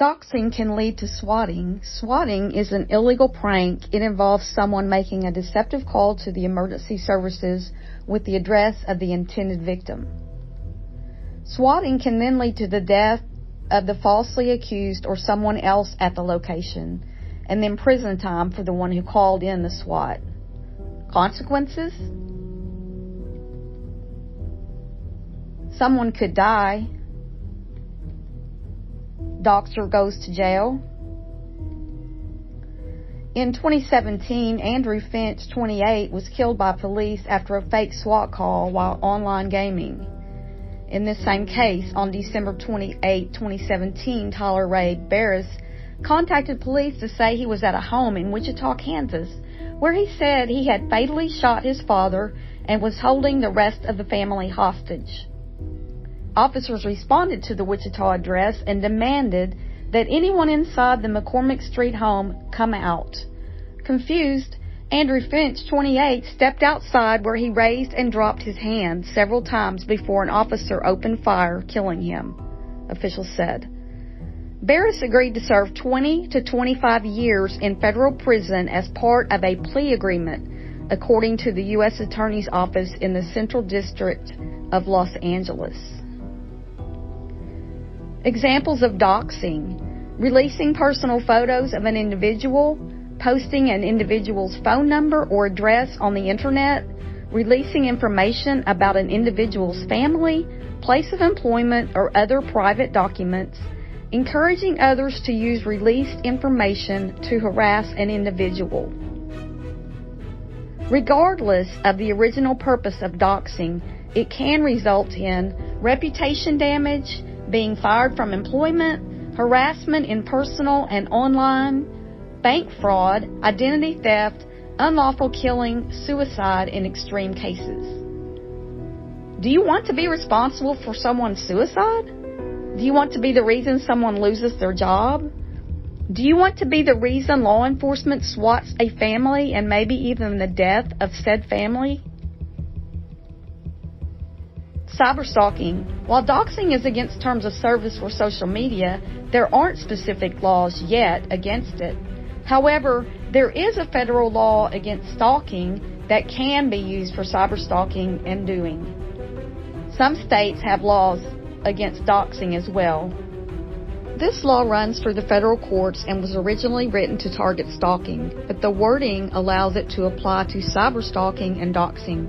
Doxxing can lead to swatting. Swatting is an illegal prank. It involves someone making a deceptive call to the emergency services with the address of the intended victim. Swatting can then lead to the death of the falsely accused or someone else at the location, and then prison time for the one who called in the SWAT. Consequences? Someone could die. Doxxer goes to jail. In 2017, Andrew Finch, 28, was killed by police after a fake SWAT call while online gaming. In this same case, on December 28, 2017, Tyler Ray Barris contacted police to say he was at a home in Wichita, Kansas, where he said he had fatally shot his father and was holding the rest of the family hostage. Officers responded to the Wichita address and demanded that anyone inside the McCormick Street home come out. Confused, Andrew Finch, 28, stepped outside where he raised and dropped his hand several times before an officer opened fire, killing him, officials said. Barris agreed to serve 20 to 25 years in federal prison as part of a plea agreement, according to the U.S. Attorney's Office in the Central District of Los Angeles. Examples of doxing: releasing personal photos of an individual, posting an individual's phone number or address on the internet, releasing information about an individual's family, place of employment, or other private documents, encouraging others to use released information to harass an individual. Regardless of the original purpose of doxing, it can result in reputation damage, being fired from employment, harassment in personal and online, bank fraud, identity theft, unlawful killing, suicide in extreme cases. Do you want to be responsible for someone's suicide? Do you want to be the reason someone loses their job? Do you want to be the reason law enforcement swats a family and maybe even the death of said family? Cyberstalking. While doxing is against terms of service for social media, there aren't specific laws yet against it. However, there is a federal law against stalking that can be used for cyberstalking and doing. Some states have laws against doxing as well. This law runs through the federal courts and was originally written to target stalking, but the wording allows it to apply to cyberstalking and doxing.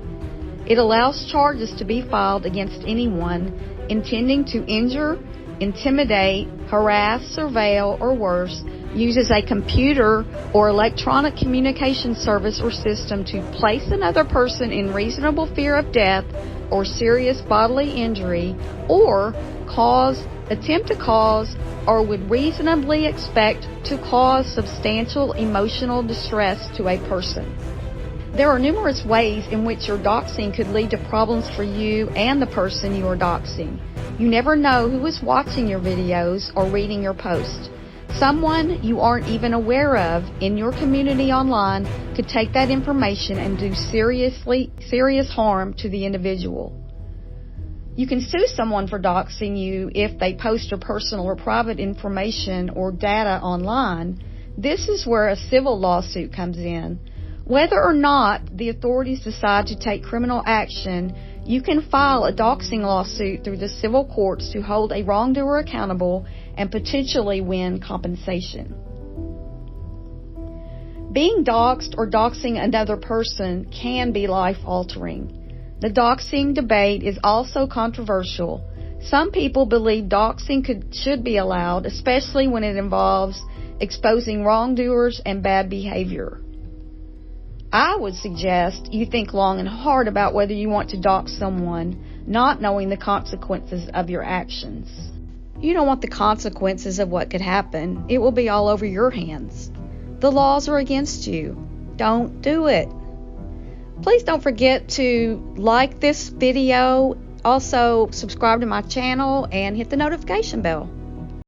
It allows charges to be filed against anyone intending to injure, intimidate, harass, surveil, or worse, uses a computer or electronic communication service or system to place another person in reasonable fear of death or serious bodily injury, or attempt to cause, or would reasonably expect to cause substantial emotional distress to a person. There are numerous ways in which your doxing could lead to problems for you and the person you are doxing. You never know who is watching your videos or reading your posts. Someone you aren't even aware of in your community online could take that information and do serious harm to the individual. You can sue someone for doxing you if they post your personal or private information or data online. This is where a civil lawsuit comes in. Whether or not the authorities decide to take criminal action, you can file a doxing lawsuit through the civil courts to hold a wrongdoer accountable and potentially win compensation. Being doxed or doxing another person can be life-altering. The doxing debate is also controversial. Some people believe doxing should be allowed, especially when it involves exposing wrongdoers and bad behavior. I would suggest you think long and hard about whether you want to dox someone, not knowing the consequences of your actions. You don't want the consequences of what could happen. It will be all over your hands. The laws are against you. Don't do it. Please don't forget to like this video. Also, subscribe to my channel and hit the notification bell.